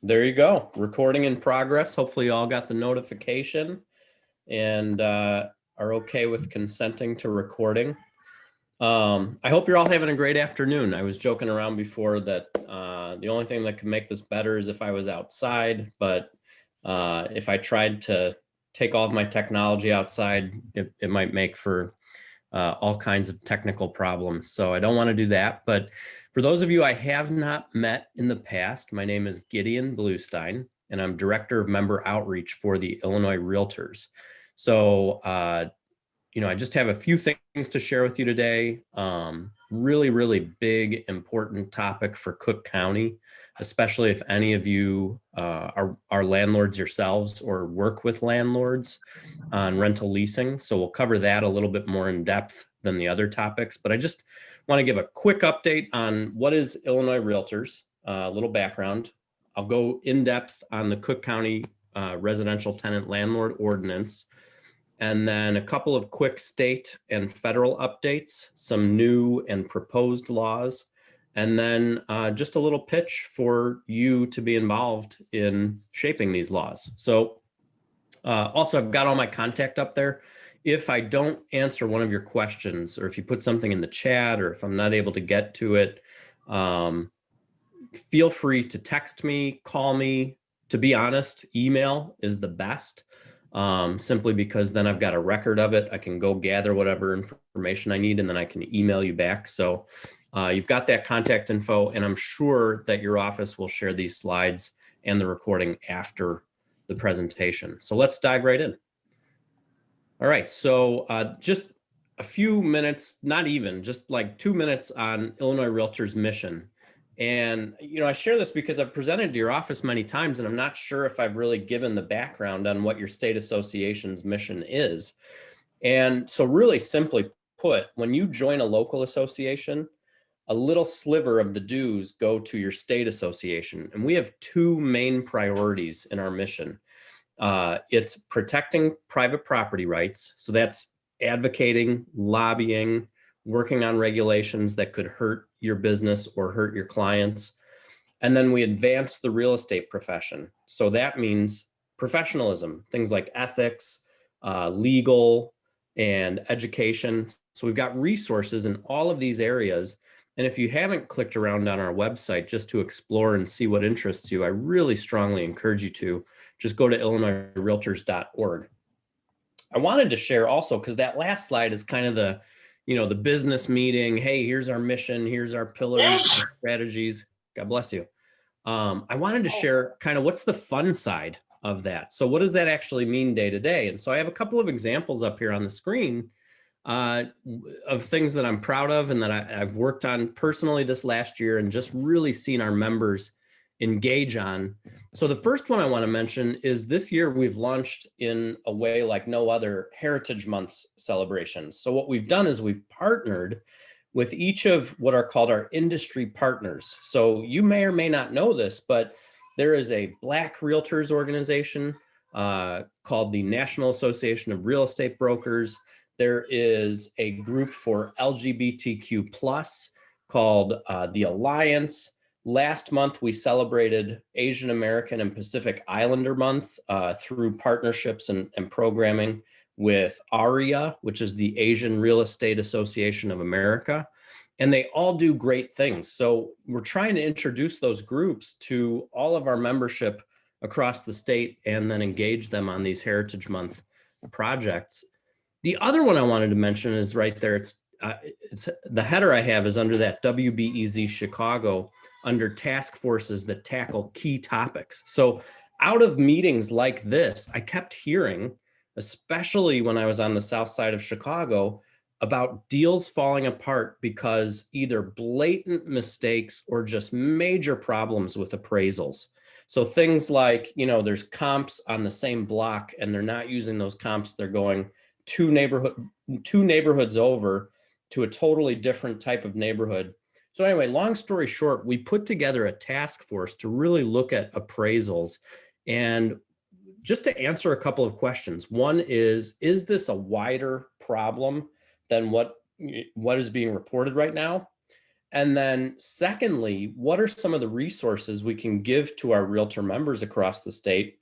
There you go. Recording in progress. Hopefully you all got the notification and are okay with consenting to recording. I hope you're all having a great afternoon. I was joking around before that the only thing that could make this better is if I was outside, but if I tried to take all of my technology outside, it might make for all kinds of technical problems. So I don't want to do that. But for those of you I have not met in the past, my name is Gideon Blustein, and I'm Director of Member Outreach for the Illinois Realtors. So, I just have a few things to share with you today. Really big, important topic for Cook County, especially if any of you are landlords yourselves or work with landlords on rental leasing. So we'll cover that a little bit more in depth than the other topics, but I just want to give a quick update on what is Illinois Realtors, a little background. I'll go in depth on the Cook County Residential Tenant Landlord Ordinance, and then a couple of quick state and federal updates, some new and proposed laws, and then just a little pitch for you to be involved in shaping these laws. So also, I've got all my contact up there. If I don't answer one of your questions, or if you put something in the chat, or if I'm not able to get to it, feel free to text me, call me. To be honest, email is the best. Simply because then I've got a record of it. I can go gather whatever information I need, and then I can email you back. So you've got that contact info, and I'm sure that your office will share these slides and the recording after the presentation. So let's dive right in. All right, so just a few minutes, not even, just like 2 minutes on Illinois Realtors' mission. And, I share this because I've presented to your office many times, and I'm not sure if I've really given the background on what your state association's mission is. And so really simply put, when you join a local association, a little sliver of the dues go to your state association. And we have two main priorities in our mission. It's protecting private property rights. So that's advocating, lobbying, working on regulations that could hurt your business or hurt your clients. And then we advance the real estate profession. So that means professionalism, things like ethics, legal, and education. So we've got resources in all of these areas. And if you haven't clicked around on our website just to explore and see what interests you, I really strongly encourage you to just go to illinoisrealtors.org. I wanted to share also, because that last slide is kind of the business meeting. Hey, here's our mission. Here's our pillars, our strategies. God bless you. I wanted to share kind of what's the fun side of that. So what does that actually mean day to day? And so I have a couple of examples up here on the screen of things that I'm proud of and that I've worked on personally this last year and just really seen our members engage on. So the first one I want to mention is this year we've launched in a way like no other Heritage Month celebrations. So what we've done is we've partnered with each of what are called our industry partners. So you may or may not know this, but there is a Black Realtors organization called the National Association of Real Estate Brokers. There is a group for LGBTQ+ called the Alliance. Last month, we celebrated Asian American and Pacific Islander Month through partnerships and programming with ARIA, which is the Asian Real Estate Association of America. And they all do great things. So we're trying to introduce those groups to all of our membership across the state and then engage them on these Heritage Month projects. The other one I wanted to mention is right there. It's the header I have is under that WBEZ Chicago under task forces that tackle key topics. So out of meetings like this, I kept hearing, especially when I was on the south side of Chicago, about deals falling apart because either blatant mistakes or just major problems with appraisals. So things like, there's comps on the same block and they're not using those comps. They're going two neighborhoods over to a totally different type of neighborhood. So anyway, long story short, we put together a task force to really look at appraisals. And just to answer a couple of questions. One is this a wider problem than what is being reported right now? And then secondly, what are some of the resources we can give to our realtor members across the state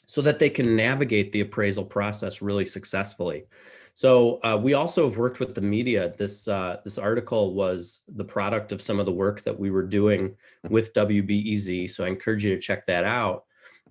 so that they can navigate the appraisal process really successfully? So we also have worked with the media. This article was the product of some of the work that we were doing with WBEZ. So I encourage you to check that out.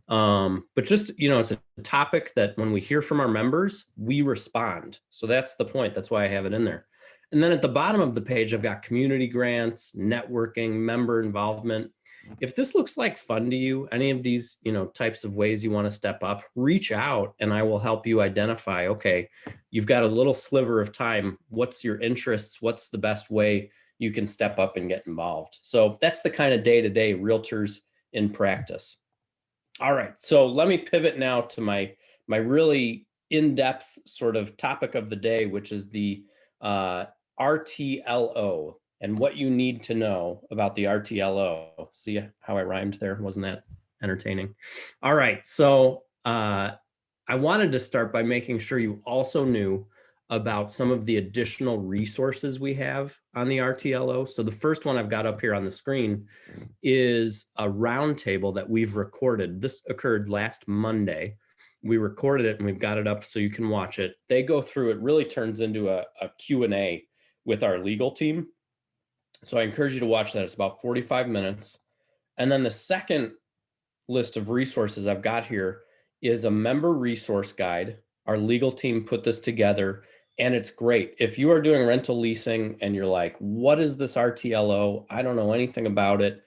But just, it's a topic that when we hear from our members, we respond. So that's the point. That's why I have it in there. And then at the bottom of the page, I've got community grants, networking, member involvement. If this looks like fun to you, any of these, types of ways you want to step up, reach out and I will help you identify, okay, you've got a little sliver of time. What's your interests? What's the best way you can step up and get involved? So that's the kind of day-to-day realtors in practice. All right, so let me pivot now to my really in-depth sort of topic of the day, which is the RTLO and what you need to know about the RTLO. See how I rhymed there? Wasn't that entertaining? All right, so I wanted to start by making sure you also knew about some of the additional resources we have on the RTLO. So the first one I've got up here on the screen is a roundtable that we've recorded. This occurred last Monday. We recorded it and we've got it up so you can watch it. They go through, it really turns into a Q&A with our legal team. So I encourage you to watch that. It's about 45 minutes. And then the second list of resources I've got here is a member resource guide. Our legal team put this together and it's great. If you are doing rental leasing and you're like, what is this RTLO? I don't know anything about it.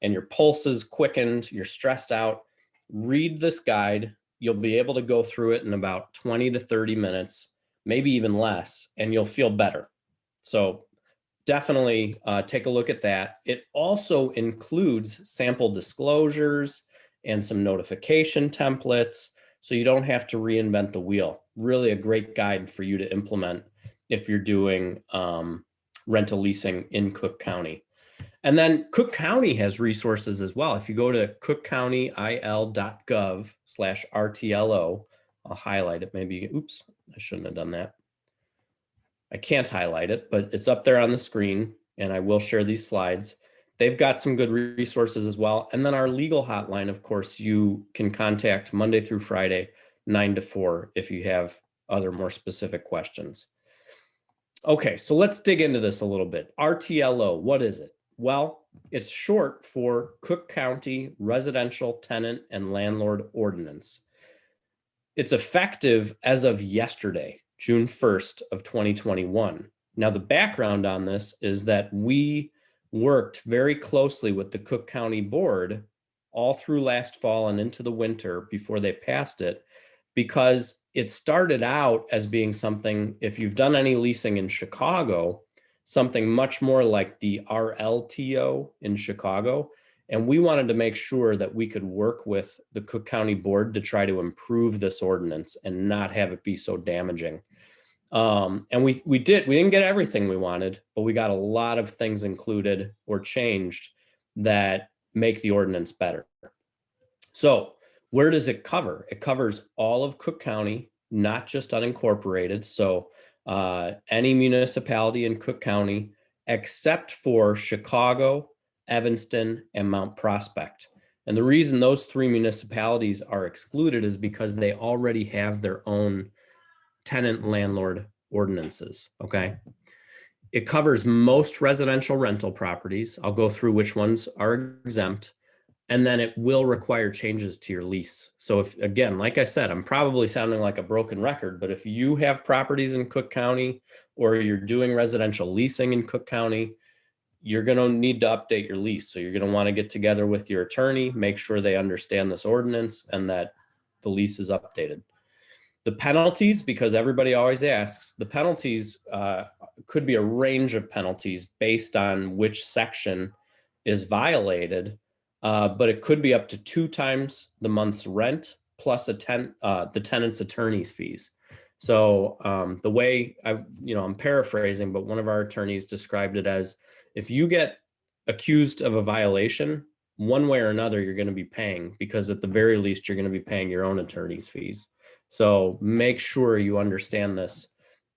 And your pulse is quickened, you're stressed out, read this guide. You'll be able to go through it in about 20 to 30 minutes, maybe even less, and you'll feel better. So definitely take a look at that. It also includes sample disclosures and some notification templates, so you don't have to reinvent the wheel. Really a great guide for you to implement if you're doing rental leasing in Cook County. And then Cook County has resources as well. If you go to cookcountyil.gov/RTLO, I'll highlight it. Maybe, oops, I shouldn't have done that. I can't highlight it, but it's up there on the screen and I will share these slides. They've got some good resources as well. And then our legal hotline, of course, you can contact Monday through Friday, 9 to 4, if you have other more specific questions. Okay, so let's dig into this a little bit. RTLO, what is it? Well, it's short for Cook County Residential Tenant and Landlord Ordinance. It's effective as of yesterday, June 1st of 2021. Now, the background on this is that we worked very closely with the Cook County Board all through last fall and into the winter before they passed it, because it started out as being something, if you've done any leasing in Chicago, something much more like the RLTO in Chicago. And we wanted to make sure that we could work with the Cook County Board to try to improve this ordinance and not have it be so damaging. And we didn't get everything we wanted, but we got a lot of things included or changed that make the ordinance better. So where does it cover? It covers all of Cook County, not just unincorporated. So any municipality in Cook County, except for Chicago, Evanston, and Mount Prospect. And the reason those three municipalities are excluded is because they already have their own tenant landlord ordinances, okay? It covers most residential rental properties. I'll go through which ones are exempt, and then it will require changes to your lease. So if, again, like I said, I'm probably sounding like a broken record, but if you have properties in Cook County or you're doing residential leasing in Cook County, you're going to need to update your lease. So you're going to want to get together with your attorney, make sure they understand this ordinance and that the lease is updated. The penalties, because everybody always asks, the penalties could be a range of penalties based on which section is violated, but it could be up to 2 times the month's rent plus the tenant's attorney's fees. So the way I'm paraphrasing, but one of our attorneys described it as, if you get accused of a violation, one way or another, you're going to be paying, because at the very least, you're going to be paying your own attorney's fees. So make sure you understand this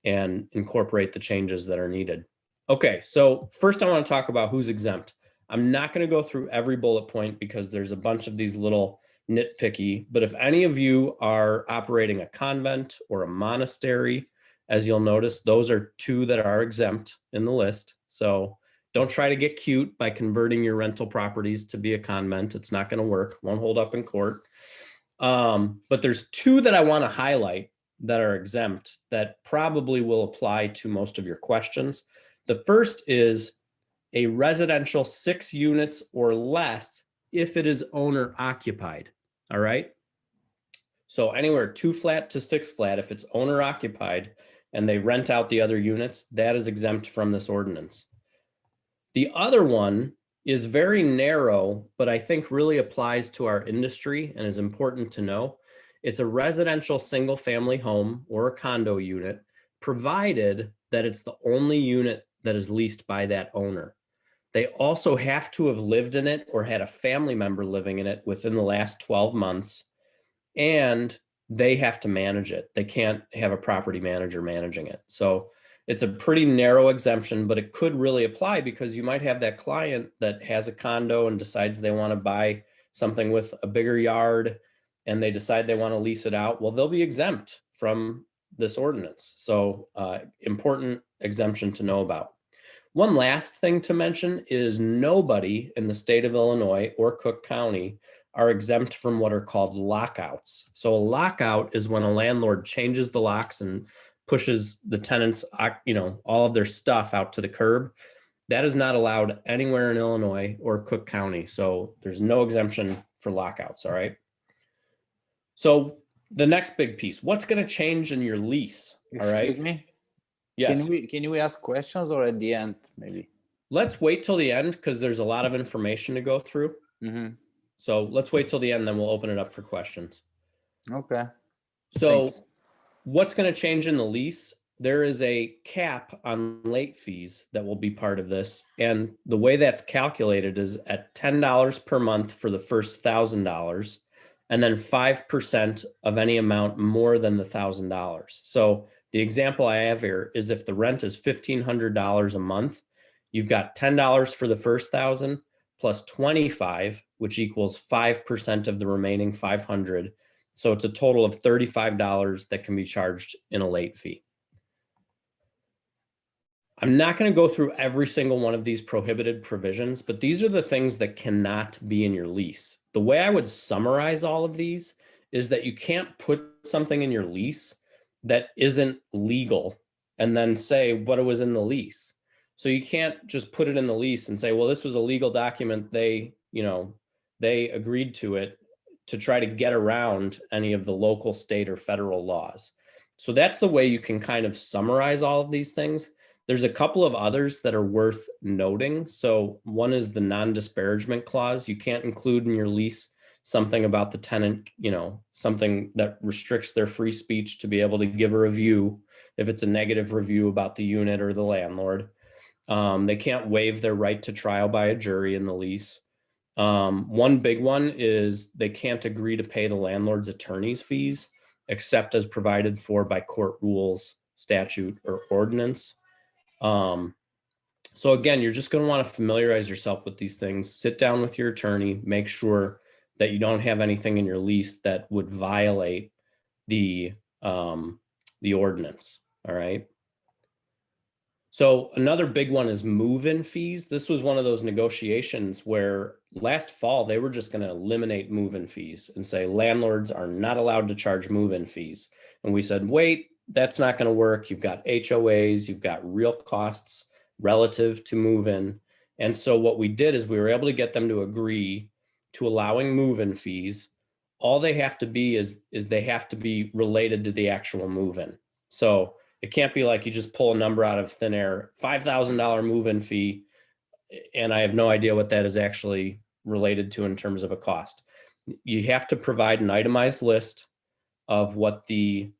and incorporate the changes that are needed. Okay, so first I want to talk about who's exempt. I'm not going to go through every bullet point because there's a bunch of these little nitpicky, but if any of you are operating a convent or a monastery, as you'll notice, those are two that are exempt in the list. So don't try to get cute by converting your rental properties to be a convent. It's not going to work. Won't hold up in court. But there's two that I want to highlight that are exempt that probably will apply to most of your questions. The first is a residential 6 units or less if it is owner occupied. All right. So anywhere 2 flat to 6 flat, if it's owner occupied and they rent out the other units, that is exempt from this ordinance. The other one is very narrow, but I think really applies to our industry and is important to know. It's a residential single family home or a condo unit, provided that it's the only unit that is leased by that owner. They also have to have lived in it or had a family member living in it within the last 12 months, and they have to manage it. They can't have a property manager managing it. So it's a pretty narrow exemption, but it could really apply because you might have that client that has a condo and decides they want to buy something with a bigger yard and they decide they want to lease it out. Well, they'll be exempt from this ordinance. So important exemption to know about. One last thing to mention is nobody in the state of Illinois or Cook County are exempt from what are called lockouts. So a lockout is when a landlord changes the locks and pushes the tenants, all of their stuff out to the curb. That is not allowed anywhere in Illinois or Cook County. So there's no exemption for lockouts. All right. So the next big piece, what's going to change in your lease? All right. Excuse me? Yes. Can we ask questions or at the end, maybe? Let's wait till the end because there's a lot of information to go through. So let's wait till the end, then we'll open it up for questions. Okay. So Thanks. what's going to change in the lease? There is a cap on late fees that will be part of this. And the way that's calculated is at $10 per month for the first $1,000, and then 5% of any amount more than the $1,000. So the example I have here is if the rent is $1,500 a month, you've got $10 for the first 1,000 plus 25, which equals 5% of the remaining 500. So it's a total of $35 that can be charged in a late fee. I'm not going to go through every single one of these prohibited provisions, but these are the things that cannot be in your lease. The way I would summarize all of these is that you can't put something in your lease that isn't legal and then say what it was in the lease. So you can't just put it in the lease and say, well, this was a legal document. They agreed to it to try to get around any of the local, state, or federal laws. So that's the way you can kind of summarize all of these things. There's a couple of others that are worth noting. So one is the non-disparagement clause. You can't include in your lease something about the tenant, something that restricts their free speech to be able to give a review if it's a negative review about the unit or the landlord. They can't waive their right to trial by a jury in the lease. One big one is they can't agree to pay the landlord's attorney's fees except as provided for by court rules, statute, or ordinance. So again, you're just going to want to familiarize yourself with these things. Sit down with your attorney, make sure that you don't have anything in your lease that would violate the ordinance. All right. So another big one is move-in fees. This was one of those negotiations where last fall, they were just going to eliminate move-in fees and say landlords are not allowed to charge move-in fees. And we said, wait, that's not going to work. You've got HOAs, you've got real costs relative to move-in. And so what we did is we were able to get them to agree to allowing move-in fees. All they have to be is they have to be related to the actual move-in. So it can't be like you just pull a number out of thin air, $5,000 move-in fee, and I have no idea what that is actually related to in terms of a cost. You have to provide an itemized list of what the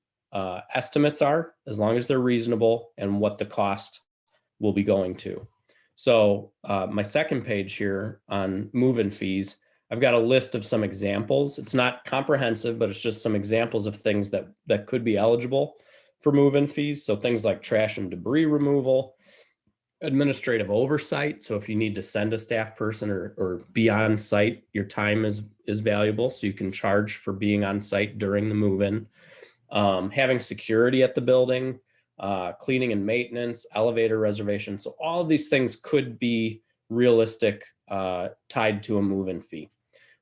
estimates are, as long as they're reasonable, and what the cost will be going to. So my second page here on move-in fees, I've got a list of some examples. It's not comprehensive, but it's just some examples of things that could be eligible for move-in fees. So things like trash and debris removal, administrative oversight. So if you need to send a staff person or be on site, your time is valuable. So you can charge for being on site during the move-in. Having security at the building, cleaning and maintenance, elevator reservation. So all of these things could be realistic, tied to a move-in fee.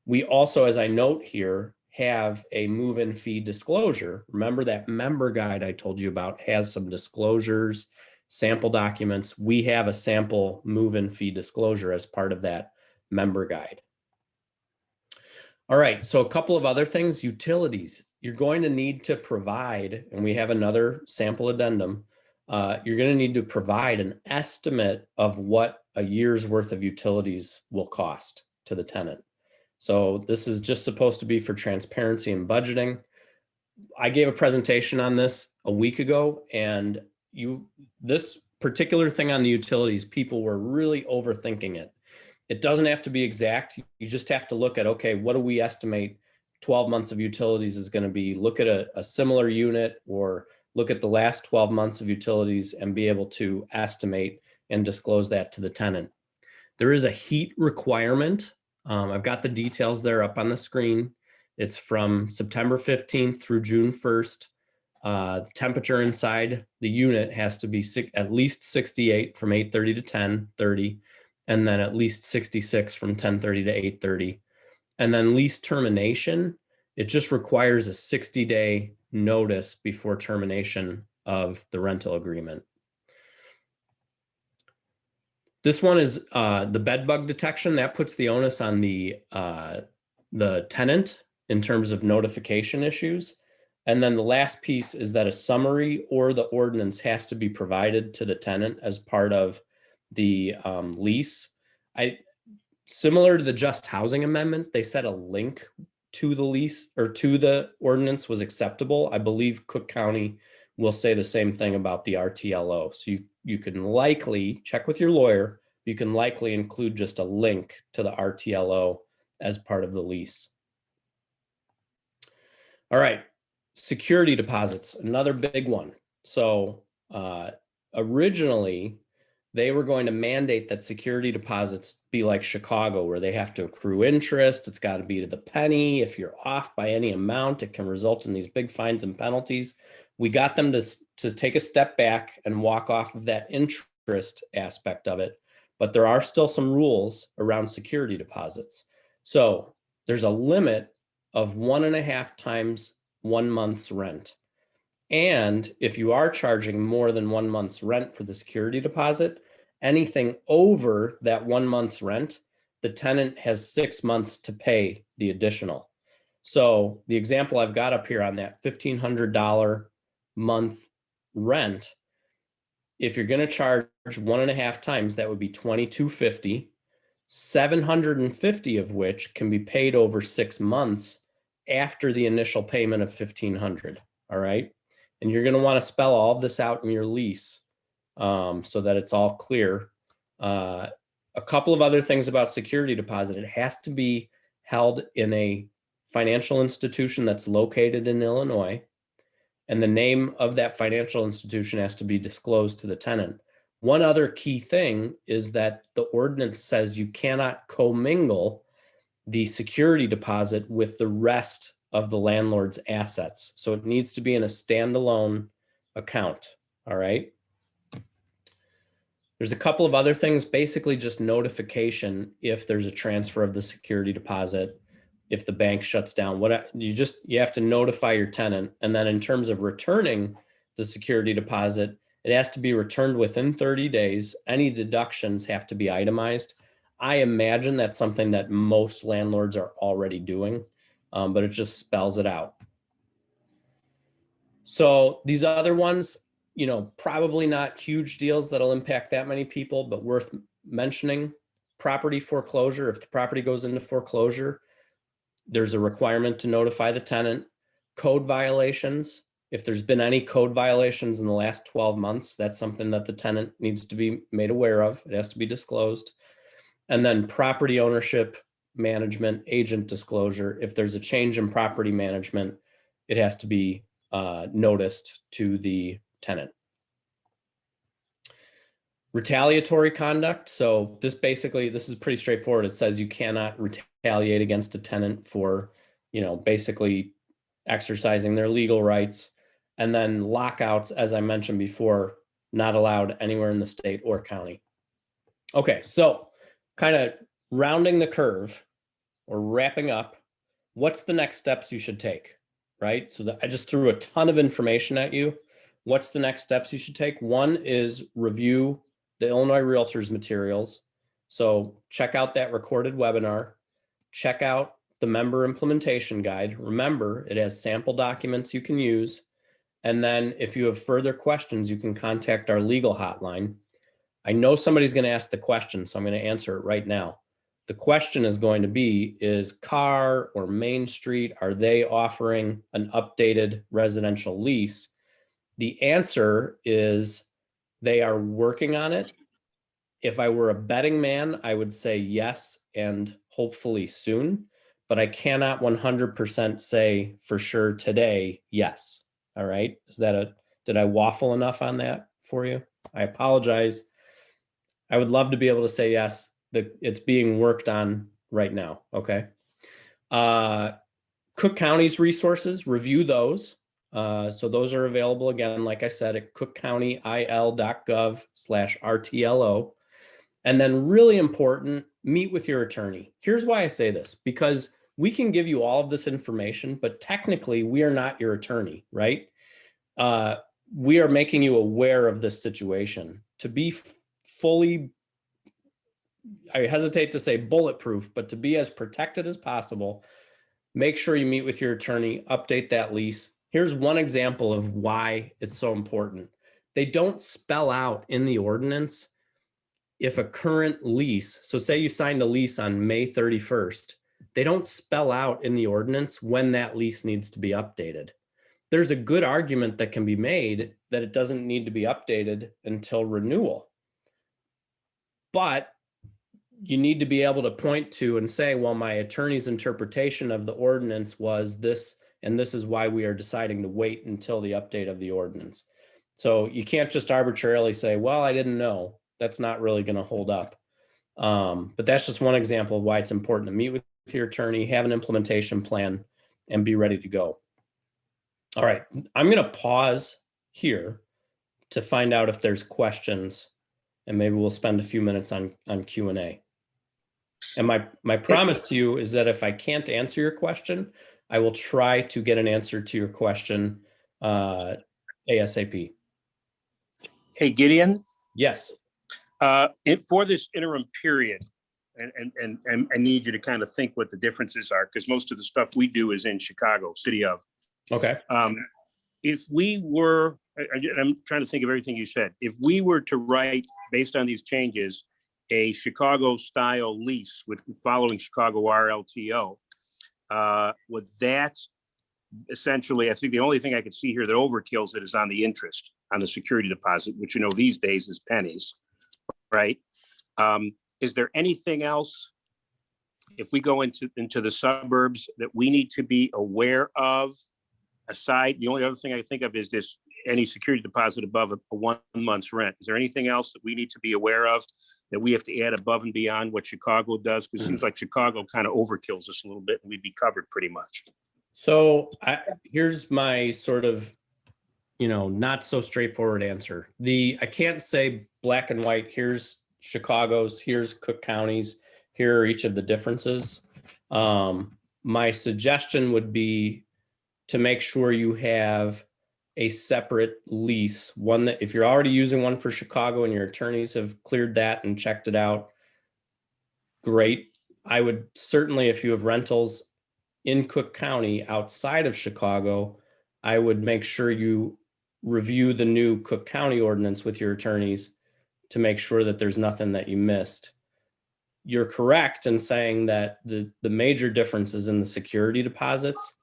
We also, as I note here, have a move-in fee disclosure. Remember that member guide I told you about has some disclosures, sample documents. We have a sample move-in fee disclosure as part of that member guide. All right, so a couple of other things, utilities. You're going to need to provide, and we have another sample addendum, you're going to need to provide an estimate of what a year's worth of utilities will cost to the tenant. So this is just supposed to be for transparency and budgeting. I gave a presentation on this a week ago, and this particular thing on the utilities, people were really overthinking it. It doesn't have to be exact. You just have to look at, okay, what do we estimate 12 months of utilities is going to be? Look at a similar unit or look at the last 12 months of utilities and be able to estimate and disclose that to the tenant. There is a heat requirement. I've got the details there up on the screen. It's from September 15th through June 1st. The temperature inside the unit has to be at least 68 from 8:30 to 10:30, and then at least 66 from 10:30 to 8:30. And then lease termination, it just requires a 60-day notice before termination of the rental agreement. This one is the bed bug detection. That puts the onus on the tenant in terms of notification issues. And then the last piece is that a summary or the ordinance has to be provided to the tenant as part of the lease. Similar to the Just Housing Amendment, they said a link to the lease or to the ordinance was acceptable. I believe Cook County will say the same thing about the RTLO. So you can likely check with your lawyer. You can likely include just a link to the RTLO as part of the lease. All right, security deposits, another big one. So originally, they were going to mandate that security deposits be like Chicago, where they have to accrue interest. It's got to be to the penny. If you're off by any amount, it can result in these big fines and penalties. We got them to take a step back and walk off of that interest aspect of it. But there are still some rules around security deposits. So there's a limit of 1.5 times 1 month's rent. And if you are charging more than 1 month's rent for the security deposit, anything over that 1 month's rent, the tenant has 6 months to pay the additional. So the example I've got up here on that $1,500 month rent, if you're going to charge 1.5 times, that would be $2,250, 750 of which can be paid over 6 months after the initial payment of $1,500. All right. And you're going to want to spell all of this out in your lease so that it's all clear. A couple of other things about security deposit. It has to be held in a financial institution that's located in Illinois. And the name of that financial institution has to be disclosed to the tenant. One other key thing is that the ordinance says you cannot commingle the security deposit with the rest of the landlord's assets. So it needs to be in a standalone account. All right. There's a couple of other things, basically just notification if there's a transfer of the security deposit, if the bank shuts down, you have to notify your tenant. And then in terms of returning the security deposit, it has to be returned within 30 days. Any deductions have to be itemized. I imagine that's something that most landlords are already doing, but it just spells it out. So these other ones, probably not huge deals that'll impact that many people, but worth mentioning. Property foreclosure. If the property goes into foreclosure, there's a requirement to notify the tenant. Code violations. If there's been any code violations in the last 12 months, that's something that the tenant needs to be made aware of. It has to be disclosed. And then property ownership, management, agent disclosure. If there's a change in property management, it has to be noticed to the tenant. Retaliatory conduct. So this is pretty straightforward. It says you cannot retaliate against a tenant for, basically exercising their legal rights. And then lockouts, as I mentioned before, not allowed anywhere in the state or county. Okay, so kind of rounding the curve or wrapping up, what's the next steps you should take, right? So I just threw a ton of information at you. What's the next steps you should take? One is review the Illinois Realtors materials. So check out that recorded webinar. Check out the member implementation guide. Remember, it has sample documents you can use. And then if you have further questions, you can contact our legal hotline. I know somebody's going to ask the question, so I'm going to answer it right now. The question is going to be, is Carr or Main Street, are they offering an updated residential lease? The answer is they are working on it. If I were a betting man, I would say yes, and hopefully soon, but I cannot 100% say for sure today, yes. All right. Did I waffle enough on that for you? I apologize. I would love to be able to say yes. It's being worked on right now. Okay. Cook County's resources, review those. So those are available again, like I said, at cookcountyil.gov/RTLO. And then really important, meet with your attorney. Here's why I say this, because we can give you all of this information, but technically we are not your attorney, right? We are making you aware of this situation. To be fully, I hesitate to say bulletproof, but to be as protected as possible, make sure you meet with your attorney, update that lease. Here's one example of why it's so important. They don't spell out in the ordinance if a current lease, so say you signed a lease on May 31st, they don't spell out in the ordinance when that lease needs to be updated. There's a good argument that can be made that it doesn't need to be updated until renewal. But you need to be able to point to and say, well, my attorney's interpretation of the ordinance was this, and this is why we are deciding to wait until the update of the ordinance. So you can't just arbitrarily say, well, I didn't know. That's not really going to hold up. But that's just one example of why it's important to meet with your attorney, have an implementation plan, and be ready to go. All right, I'm going to pause here to find out if there's questions, and maybe we'll spend a few minutes on Q&A. And my promise to you is that if I can't answer your question, I will try to get an answer to your question ASAP. Hey, Gideon. Yes. For this interim period, and I need you to kind of think what the differences are, because most of the stuff we do is in Chicago, city of. Okay. If we were, I'm trying to think of everything you said. If we were to write, based on these changes, a Chicago style lease with following Chicago RLTO, would that essentially, I think the only thing I could see here that overkills it is on the interest on the security deposit, which these days is pennies, right? Is there anything else, if we go into the suburbs, that we need to be aware of? Aside, the only other thing I think of is this, any security deposit above a 1 month's rent. Is there anything else that we need to be aware of that we have to add above and beyond what Chicago does? Because it seems like Chicago kind of overkills us a little bit and we'd be covered pretty much. So here's my sort of, not so straightforward answer. I can't say black and white, here's Chicago's, here's Cook County's, here are each of the differences. My suggestion would be to make sure you have a separate lease, one that if you're already using one for Chicago and your attorneys have cleared that and checked it out, great. I would certainly, if you have rentals in Cook County outside of Chicago, I would make sure you review the new Cook County ordinance with your attorneys to make sure that there's nothing that you missed. You're correct in saying that the major difference is in the security deposits,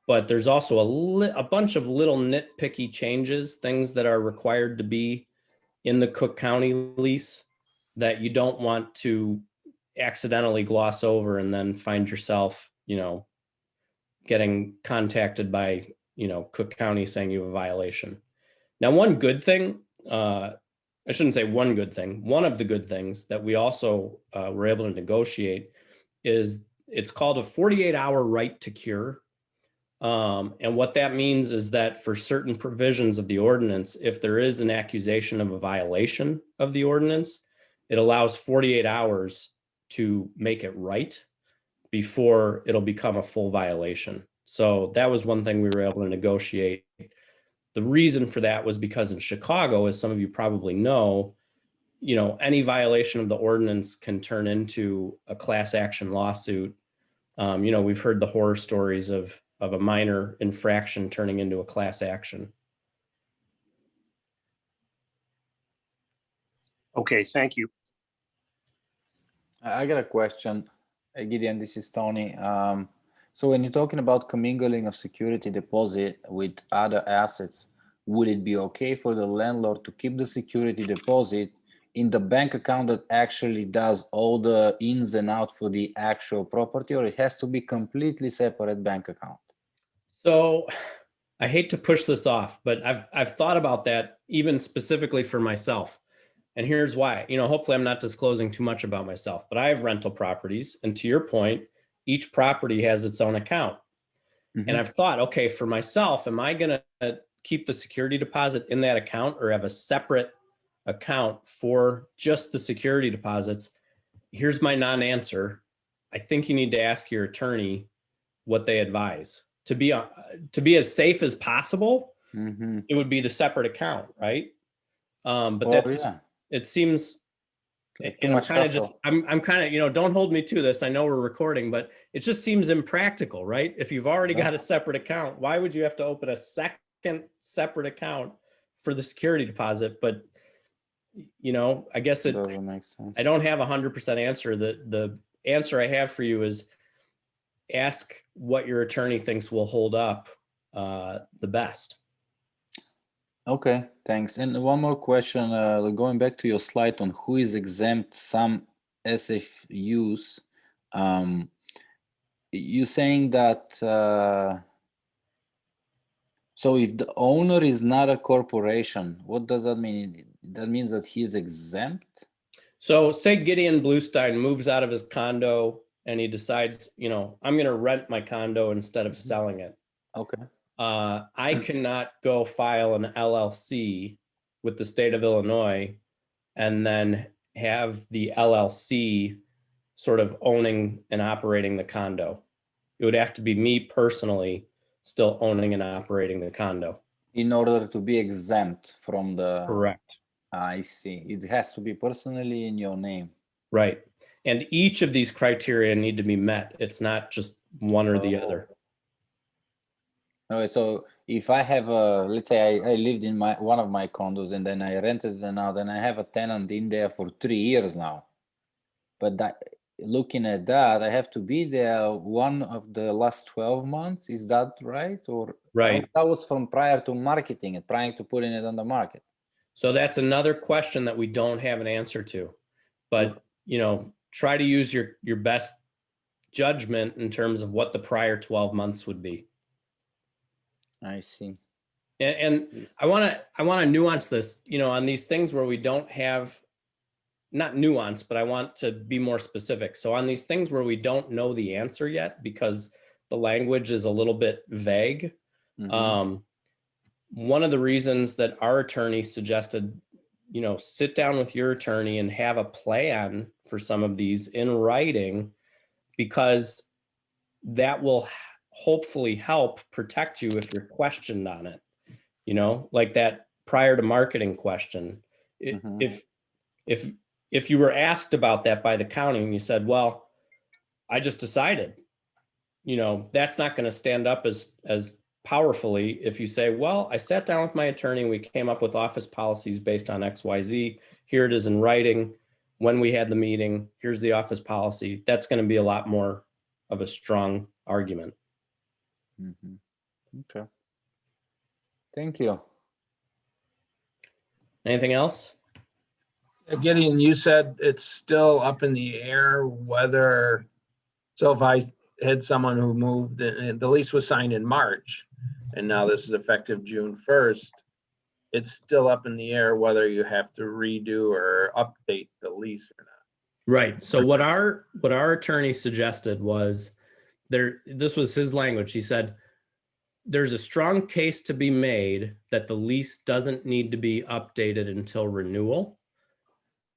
but there's also a bunch of little nitpicky changes, things that are required to be in the Cook County lease that you don't want to accidentally gloss over and then find yourself, getting contacted by, Cook County saying you have a violation. Now, one good thing, I shouldn't say one good thing. One of the good things that we also were able to negotiate is it's called a 48-hour right to cure. And what that means is that for certain provisions of the ordinance, if there is an accusation of a violation of the ordinance, it allows 48 hours to make it right before it'll become a full violation. So that was one thing we were able to negotiate. The reason for that was because in Chicago, as some of you probably know, any violation of the ordinance can turn into a class action lawsuit. We've heard the horror stories of a minor infraction turning into a class action. Okay, thank you. I got a question. Gideon, this is Tony. So when you're talking about commingling of security deposit with other assets, would it be okay for the landlord to keep the security deposit in the bank account that actually does all the ins and outs for the actual property, or it has to be completely separate bank account? So I hate to push this off, but I've thought about that even specifically for myself. And here's why. Hopefully I'm not disclosing too much about myself, but I have rental properties. And to your point, each property has its own account. Mm-hmm. And I've thought, okay, for myself, am I going to keep the security deposit in that account or have a separate account for just the security deposits? Here's my non-answer. I think you need to ask your attorney what they advise. To be as safe as possible, Mm-hmm. it would be the separate account, right? But Oh, that yeah. it seems, Too and much hassle. I'm kind of, don't hold me to this. I know we're recording, but it just seems impractical, right? If you've already got a separate account, why would you have to open a second separate account for the security deposit? But I guess Doesn't make sense. I don't have 100% answer. The answer I have for you is ask what your attorney thinks will hold up the best. Okay, thanks. And one more question, going back to your slide on who is exempt some SFUs. You're saying that, so if the owner is not a corporation, what does that mean? That means that he is exempt? So say Gideon Blustein moves out of his condo and he decides, I'm going to rent my condo instead of selling it. Okay. I cannot go file an LLC with the state of Illinois and then have the LLC sort of owning and operating the condo. It would have to be me personally still owning and operating the condo. In order to be exempt from the... Correct. I see. It has to be personally in your name. Right. And each of these criteria need to be met. It's not just one or the other. Okay, so if I have let's say I lived in one of my condos and then I rented it out, and I have a tenant in there for 3 years now. But looking at that, I have to be there one of the last 12 months. Is that right? Or right? That was from prior to marketing it, prior to putting it on the market. So that's another question that we don't have an answer to. But try to use your best judgment in terms of what the prior 12 months would be. I see. And I want to nuance this, on these things where we don't have, not nuance, but I want to be more specific. So on these things where we don't know the answer yet because the language is a little bit vague. Mm-hmm. One of the reasons that our attorney suggested, sit down with your attorney and have a plan for some of these in writing, because that will hopefully help protect you if you're questioned on it. Like that prior to marketing question. Mm-hmm. If you were asked about that by the county and you said, well, I just decided, that's not going to stand up as powerfully if you say, well, I sat down with my attorney, we came up with office policies based on XYZ. Here it is in writing. When we had the meeting, here's the office policy. That's going to be a lot more of a strong argument. Mm-hmm. Okay. Thank you. Anything else? Gideon, you said it's still up in the air whether, so if I had someone who moved, and the lease was signed in March, and now this is effective June 1st, it's still up in the air whether you have to redo or update the lease or not. Right. So what our attorney suggested was this was his language. He said, there's a strong case to be made that the lease doesn't need to be updated until renewal.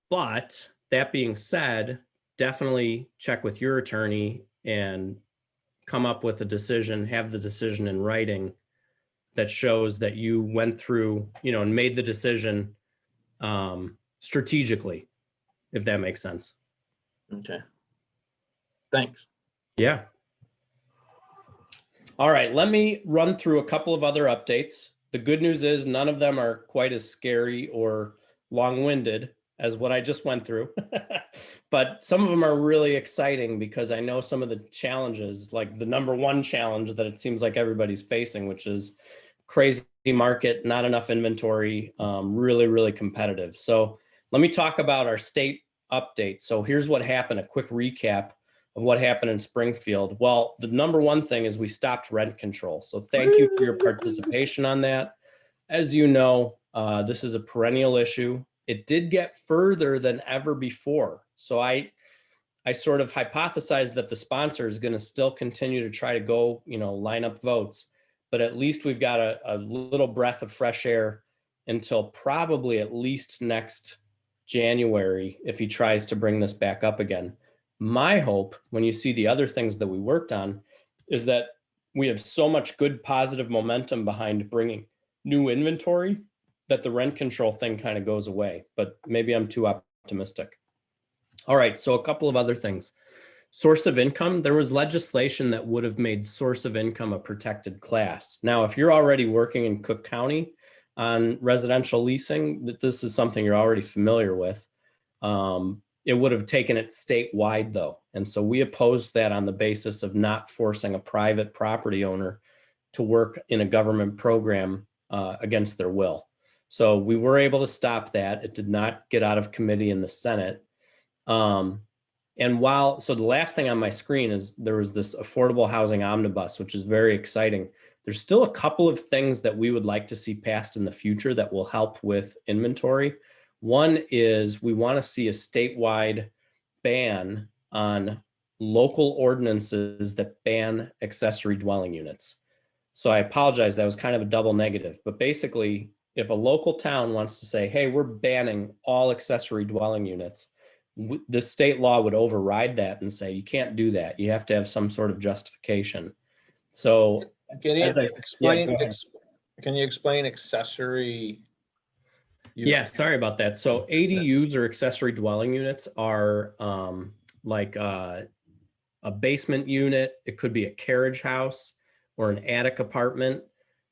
But that being said, definitely check with your attorney and come up with a decision, have the decision in writing that shows that you went through, and made the decision strategically, if that makes sense. Okay. Thanks. Yeah. All right, let me run through a couple of other updates. The good news is none of them are quite as scary or long-winded as what I just went through. But some of them are really exciting because I know some of the challenges, like the number one challenge that it seems like everybody's facing, which is crazy market, not enough inventory, really, really competitive. So let me talk about our state update. So here's what happened, a quick recap of what happened in Springfield. Well, the number one thing is we stopped rent control. So thank you for your participation on that. As you know, this is a perennial issue. It did get further than ever before. So I sort of hypothesized that the sponsor is going to still continue to try to go, line up votes, but at least we've got a little breath of fresh air until probably at least next January, if he tries to bring this back up again. My hope, when you see the other things that we worked on, is that we have so much good positive momentum behind bringing new inventory that the rent control thing kind of goes away, but maybe I'm too optimistic. All right, so a couple of other things. Source of income, there was legislation that would have made source of income a protected class. Now, if you're already working in Cook County on residential leasing, this is something you're already familiar with. It would have taken it statewide though. And so we opposed that on the basis of not forcing a private property owner to work in a government program against their will. So we were able to stop that. It did not get out of committee in the Senate. So the last thing on my screen is there was this affordable housing omnibus, which is very exciting. There's still a couple of things that we would like to see passed in the future that will help with inventory. One is we want to see a statewide ban on local ordinances that ban accessory dwelling units. So I apologize, that was kind of a double negative, but basically if a local town wants to say, hey, we're banning all accessory dwelling units, the state law would override that and say, you can't do that. You have to have some sort of justification. So Can you go ahead. Can you explain accessory? Yeah, sorry about that. So ADUs or accessory dwelling units are like a basement unit. It could be a carriage house or an attic apartment.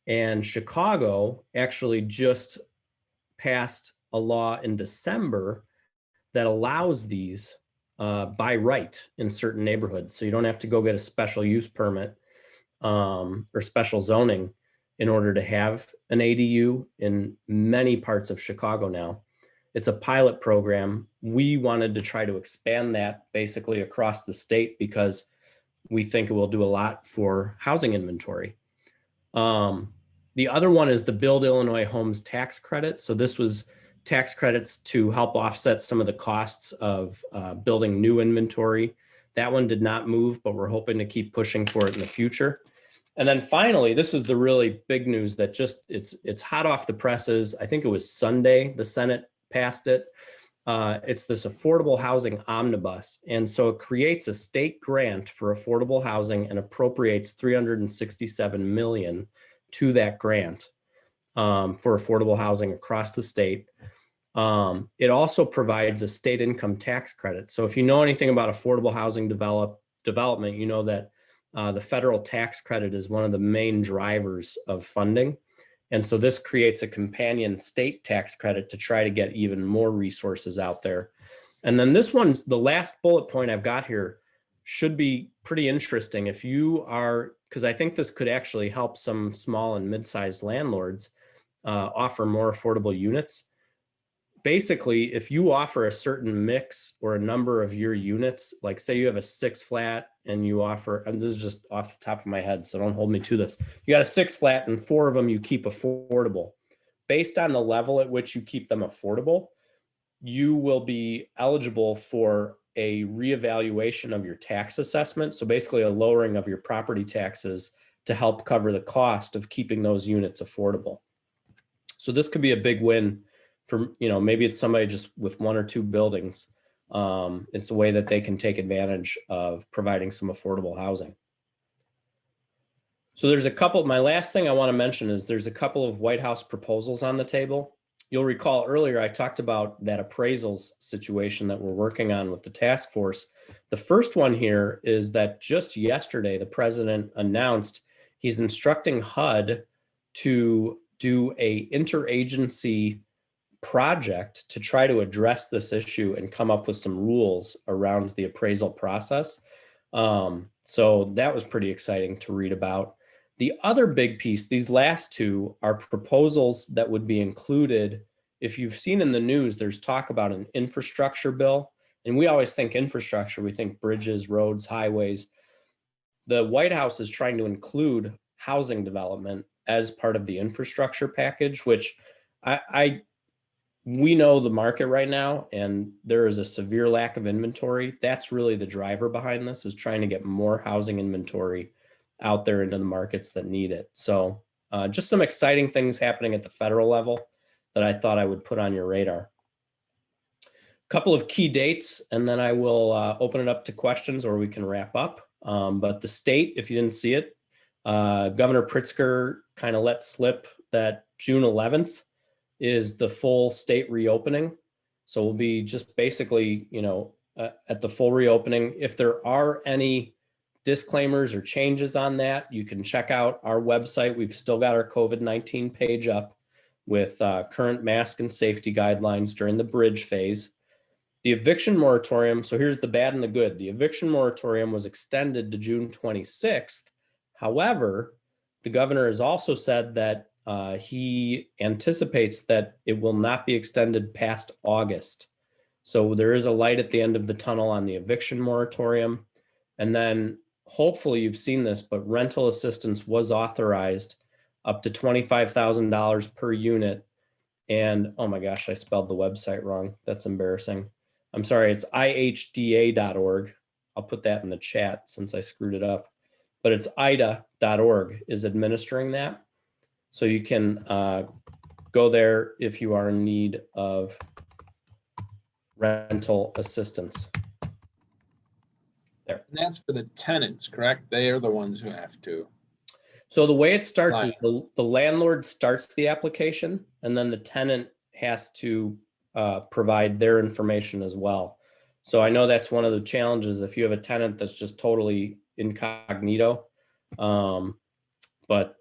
And Chicago actually just passed a law in December that allows these by right in certain neighborhoods. So you don't have to go get a special use permit or special zoning in order to have an ADU in many parts of Chicago now. It's a pilot program. We wanted to try to expand that basically across the state because we think it will do a lot for housing inventory. The other one is the Build Illinois Homes Tax Credit. So this was tax credits to help offset some of the costs of building new inventory. That one did not move, but we're hoping to keep pushing for it in the future. And then finally, this is the really big news that just it's hot off the presses. I think it was Sunday, the Senate passed it. It's this affordable housing omnibus. And so it creates a state grant for affordable housing and appropriates $367 million to that grant for affordable housing across the state. It also provides a state income tax credit. So if you know anything about affordable housing development, you know that the federal tax credit is one of the main drivers of funding. And so this creates a companion state tax credit to try to get even more resources out there. And then this one's the last bullet point I've got here should be pretty interesting. If you are, because I think this could actually help some small and mid-sized landlords offer more affordable units. Basically, if you offer a certain mix or a number of your units, like say you have a 6 flat and you offer, and this is just off the top of my head, so don't hold me to this. You got a 6 flat and 4 of them you keep affordable. based on the level at which you keep them affordable, you will be eligible for a reevaluation of your tax assessment. So basically a lowering of your property taxes to help cover the cost of keeping those units affordable. So this could be a big win for, maybe it's somebody just with 1 or 2 buildings. It's a way that they can take advantage of providing some affordable housing. So there's a couple, my last thing I want to mention is there's a couple of White House proposals on the table. You'll recall earlier I talked about that appraisals situation that we're working on with the task force. The first one here is that just yesterday, the president announced he's instructing HUD to do a interagency project to try to address this issue and come up with some rules around the appraisal process. So that was pretty exciting to read about. The other big piece, these last two are proposals that would be included. If you've seen in the news, there's talk about an infrastructure bill. And we always think infrastructure, we think bridges, roads, highways. The White House is trying to include housing development as part of the infrastructure package, which we know the market right now, and there is a severe lack of inventory. That's really the driver behind this, is trying to get more housing inventory out there into the markets that need it. So just some exciting things happening at the federal level that I thought I would put on your radar. A couple of key dates, and then I will open it up to questions or we can wrap up. But the state, if you didn't see it, Governor Pritzker kind of let slip that June 11th is the full state reopening. So we'll be just basically, at the full reopening. If there are any disclaimers or changes on that, you can check out our website. We've still got our COVID-19 page up with current mask and safety guidelines during the bridge phase. The eviction moratorium, so here's the bad and the good. The eviction moratorium was extended to June 26th. However, the governor has also said that he anticipates that it will not be extended past August. So there is a light at the end of the tunnel on the eviction moratorium. And then hopefully you've seen this, but rental assistance was authorized up to $25,000 per unit. And oh my gosh, I spelled the website wrong. That's embarrassing. I'm sorry, it's ihda.org. I'll put that in the chat since I screwed it up. But it's ida.org is administering that. So you can go there if you are in need of rental assistance. There. And that's for the tenants, correct? They are the ones who have to. So the way it starts is the landlord starts the application, and then the tenant has to provide their information as well. So I know that's one of the challenges if you have a tenant that's just totally incognito. But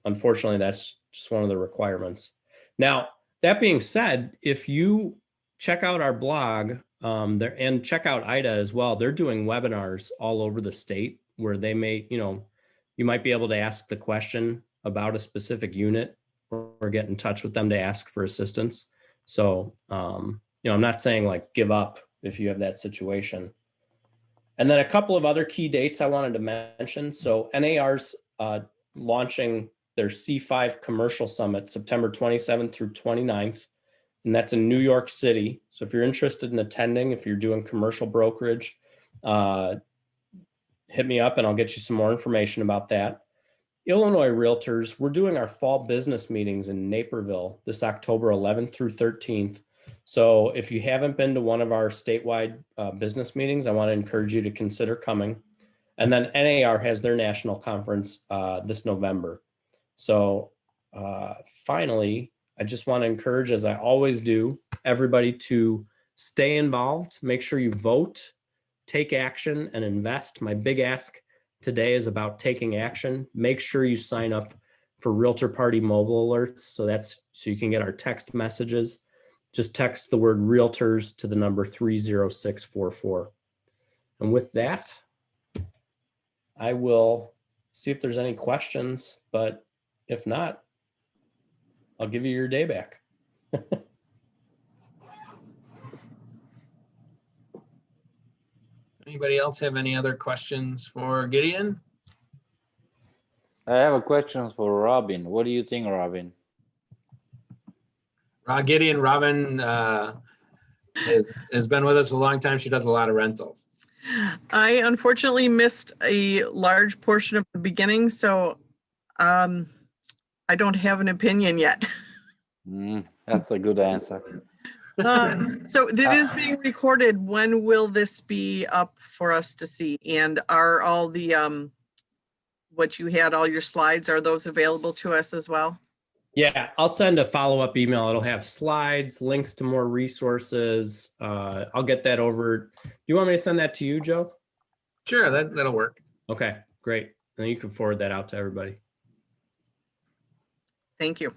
unfortunately, that's just one of the requirements. Now, that being said, if you check out our blog there and check out IDA as well, they're doing webinars all over the state where they may, you might be able to ask the question about a specific unit or get in touch with them to ask for assistance. So, I'm not saying like give up if you have that situation. And then a couple of other key dates I wanted to mention. So NAR's launching their C5 Commercial Summit, September 27th through 29th. And that's in New York City. So if you're interested in attending, if you're doing commercial brokerage, hit me up and I'll get you some more information about that. Illinois Realtors, we're doing our fall business meetings in Naperville this October 11th through 13th. So if you haven't been to one of our statewide business meetings, I want to encourage you to consider coming. And then NAR has their national conference this November. So finally, I just want to encourage, as I always do, everybody to stay involved, make sure you vote, take action, and invest. My big ask today is about taking action. Make sure you sign up for Realtor Party mobile alerts. So you can get our text messages. Just text the word Realtors to the number 30644. And with that, I will see if there's any questions, but if not, I'll give you your day back. Anybody else have any other questions for Gideon? I have a question for Robin. What do you think, Robin? Gideon, Robin has been with us a long time. She does a lot of rentals. I unfortunately missed a large portion of the beginning, so I don't have an opinion yet. That's a good answer. So it is being recorded. When will this be up for us to see? And are all the what you had, all your slides, are those available to us as well? Yeah, I'll send a follow-up email. It'll have slides, links to more resources. I'll get that over. Do you want me to send that to you, Joe? Sure, that'll work. Okay, great. Then you can forward that out to everybody. Thank you.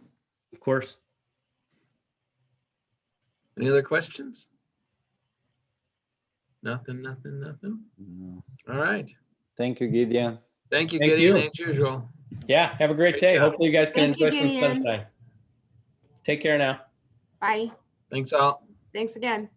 Of course. Any other questions? Nothing. No. All right. Thank you, Gideon. Thank you, Thank Gideon, you. as usual. Yeah, have a great Great day. job. Hopefully you guys can Thank you, enjoy some Gideon. sunshine. Take care now. Bye. Thanks all. Thanks again.